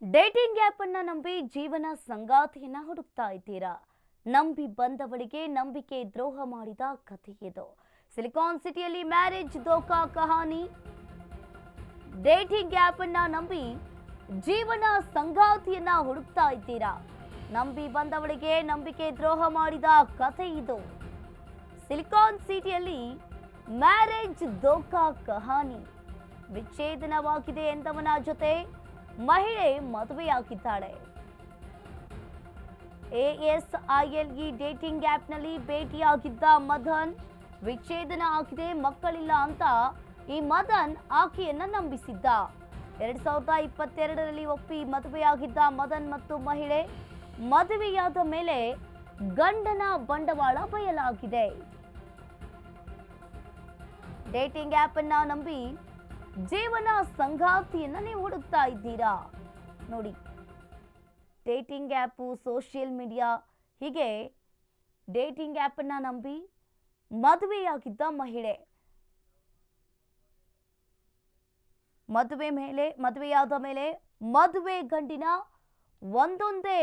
Dating app ಅನ್ನ ನಂಬಿ ಜೀವನ ಸಂಗಾತಿಯನ್ನ ಹುಡುಕ್ತಾ ಇದ್ದೀರಾ? ನಂಬಿ ಬಂದವಳಿಗೆ ನಂಬಿಕೆ ದ್ರೋಹ ಮಾಡಿದ ಕಥೆ ಇದು. ಸಿಲಿಕಾನ್ ಸಿಟಿಯಲ್ಲಿ ಮ್ಯಾರೇಜ್ ಧೋಕಾ ಕಹಾನಿ. ಡೇಟಿಂಗ್ ಆ್ಯಪ್ ಅನ್ನ ನಂಬಿ ಜೀವನ ಸಂಗಾತಿಯನ್ನ ಹುಡುಕ್ತಾ ಇದ್ದೀರಾ? ನಂಬಿ ಬಂದವಳಿಗೆ ನಂಬಿಕೆ ದ್ರೋಹ ಮಾಡಿದ ಕಥೆ ಇದು. ಸಿಲಿಕಾನ್ ಸಿಟಿಯಲ್ಲಿ ಮ್ಯಾರೇಜ್ ಧೋಕಾ ಕಹಾನಿ. ವಿಚ್ಛೇದನವಾಗಿದೆ ಎಂದವನ ಜೊತೆ ಮಹಿಳೆ ಮದುವೆಯಾಗಿದ್ದಾಳೆ. ASILE ಡೇಟಿಂಗ್ ಆ್ಯಪ್ನಲ್ಲಿ ಭೇಟಿಯಾಗಿದ್ದ ಮದನ್ ವಿಚ್ಛೇದನ ಆಗಿದೆ, ಮಕ್ಕಳಿಲ್ಲ ಅಂತ ಈ ಮದನ್ ಆಕೆಯನ್ನ ನಂಬಿಸಿದ್ದ. 2022ರಲ್ಲಿ ಒಪ್ಪಿ ಮದುವೆಯಾಗಿದ್ದ ಮದನ್ ಮತ್ತು ಮಹಿಳೆ ಮದುವೆಯಾದ ಮೇಲೆ ಗಂಡನ ಬಂಡವಾಳ ಬಯಲಾಗಿದೆ. ಡೇಟಿಂಗ್ ಆ್ಯಪ್ ಅನ್ನ ನಂಬಿ ಜೀವನ ಸಂಗಾತಿಯನ್ನ ನೀವು ಹುಡುಕ್ತಾ ಇದ್ದೀರಾ? ನೋಡಿ, ಡೇಟಿಂಗ್ ಆ್ಯಪು, ಸೋಷಿಯಲ್ ಮೀಡಿಯಾ, ಹೀಗೆ ಡೇಟಿಂಗ್ ಆ್ಯಪ್ ಅನ್ನ ನಂಬಿ ಮದುವೆಯಾಗಿದ್ದ ಮಹಿಳೆ ಮದುವೆಯಾದ ಮೇಲೆ ಮದುವೆ ಗಂಡಿನ ಒಂದೊಂದೇ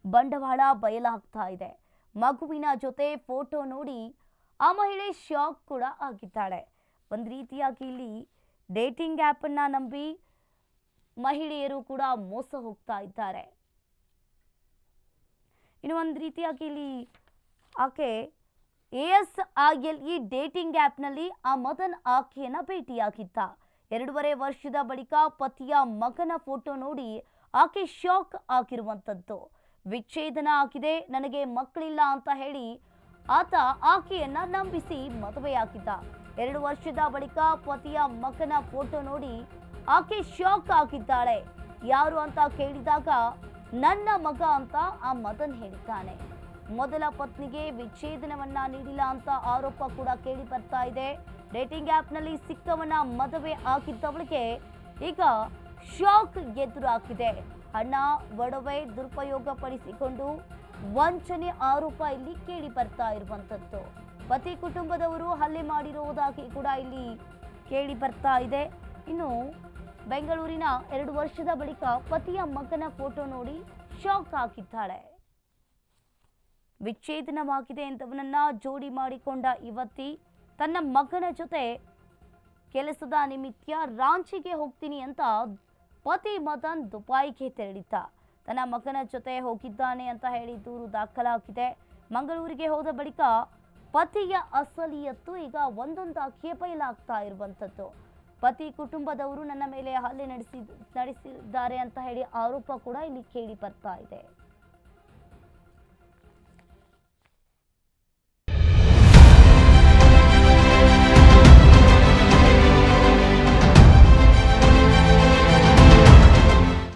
ಬಂಡವಾಳ ಬಯಲಾಗ್ತಾ ಇದೆ. ಮಗುವಿನ ಜೊತೆ ಫೋಟೋ ನೋಡಿ ಆ ಮಹಿಳೆ ಶಾಕ್ ಕೂಡ ಆಗಿದ್ದಾಳೆ. ಒಂದು ರೀತಿಯಾಗಿ ಇಲ್ಲಿ ಡೇಟಿಂಗ್ ಆ್ಯಪ್ ಅನ್ನ ನಂಬಿ ಮಹಿಳೆಯರು ಕೂಡ ಮೋಸ ಹೋಗ್ತಾ ಇದ್ದಾರೆ. ಇನ್ನು ಒಂದು ರೀತಿಯಾಗಿ ಇಲ್ಲಿ ಆಕೆ ASILE ಡೇಟಿಂಗ್ ಆ್ಯಪ್ನಲ್ಲಿ ಆ ಮದನ್ ಆಕೆಯನ್ನ ಭೇಟಿಯಾಗಿದ್ದ. 2.5 ವರ್ಷದ ಬಳಿಕ ಪತಿಯ ಮಗನ ಫೋಟೋ ನೋಡಿ ಆಕೆ ಶಾಕ್ ಆಗಿರುವಂಥದ್ದು. ವಿಚ್ಛೇದನ ಆಗಿದೆ, ನನಗೆ ಮಕ್ಕಳಿಲ್ಲ ಅಂತ ಹೇಳಿ ಆತ ಆಕೆಯನ್ನ ನಂಬಿಸಿ ಮದುವೆಯಾಗಿದ್ದ. 2 ವರ್ಷದ ಬಳಿಕ ಪತಿಯ ಮಗನ ಫೋಟೋ ನೋಡಿ ಆಕೆ ಶಾಕ್ ಆಗಿದ್ದಾಳೆ. ಯಾರು ಅಂತ ಕೇಳಿದಾಗ ನನ್ನ ಮಗ ಅಂತ ಆ ಮದನ್ ಹೇಳಿದ್ದಾನೆ. ಮೊದಲ ಪತ್ನಿಗೆ ವಿಚ್ಛೇದನವನ್ನ ನೀಡಿಲ್ಲ ಅಂತ ಆರೋಪ ಕೂಡ ಕೇಳಿ ಬರ್ತಾ ಇದೆ. ಡೇಟಿಂಗ್ ಆ್ಯಪ್ನಲ್ಲಿ ಸಿಕ್ಕವನ ಮದುವೆ ಆಗಿದ್ದವಳಿಗೆ ಈಗ ಶಾಕ್ ಎದುರಾಗಿದೆ. ಹಣ, ಒಡವೆ ದುರುಪಯೋಗ ಪಡಿಸಿಕೊಂಡು ವಂಚನೆ ಆರೋಪ ಇಲ್ಲಿ ಕೇಳಿ ಬರ್ತಾ ಇರುವಂಥದ್ದು. ಪತಿ ಕುಟುಂಬದವರು ಹಲ್ಲೆ ಮಾಡಿರುವುದಾಗಿ ಕೂಡ ಇಲ್ಲಿ ಕೇಳಿ ಬರ್ತಾ ಇದೆ. ಇನ್ನು ಬೆಂಗಳೂರಿನ 2 ವರ್ಷದ ಬಳಿಕ ಪತಿಯ ಮಗನ ಫೋಟೋ ನೋಡಿ ಶಾಕ್ ಆಗಿದ್ದಾಳೆ. ವಿಚ್ಛೇದನವಾಗಿದೆ ಎಂದವನನ್ನ ಜೋಡಿ ಮಾಡಿಕೊಂಡ ಯುವತಿ ತನ್ನ ಮಗನ ಜೊತೆ ಕೆಲಸದ ನಿಮಿತ್ತ ರಾಂಚಿಗೆ ಹೋಗ್ತೀನಿ ಅಂತ ಪತಿ ಮದನ್ ದುಬೈಗೆ ತೆರಳಿದ್ದ. ತನ್ನ ಮಗನ ಜೊತೆ ಹೋಗಿದ್ದಾನೆ ಅಂತ ಹೇಳಿ ದೂರು ದಾಖಲಾಗಿದೆ. ಮಂಗಳೂರಿಗೆ ಹೋದ ಬಳಿಕ ಪತಿಯ ಅಸಲಿಯತ್ತು ಈಗ ಒಂದೊಂದಾಗಿ ಬಯಲಾಗ್ತಾ ಇರುವಂಥದ್ದು. ಪತಿ ಕುಟುಂಬದವರು ನನ್ನ ಮೇಲೆ ಹಲ್ಲೆ ನಡೆಸಿದ್ದಾರೆ ಅಂತ ಹೇಳಿ ಆರೋಪ ಕೂಡ ಇಲ್ಲಿ ಕೇಳಿ ಬರ್ತಾ ಇದೆ.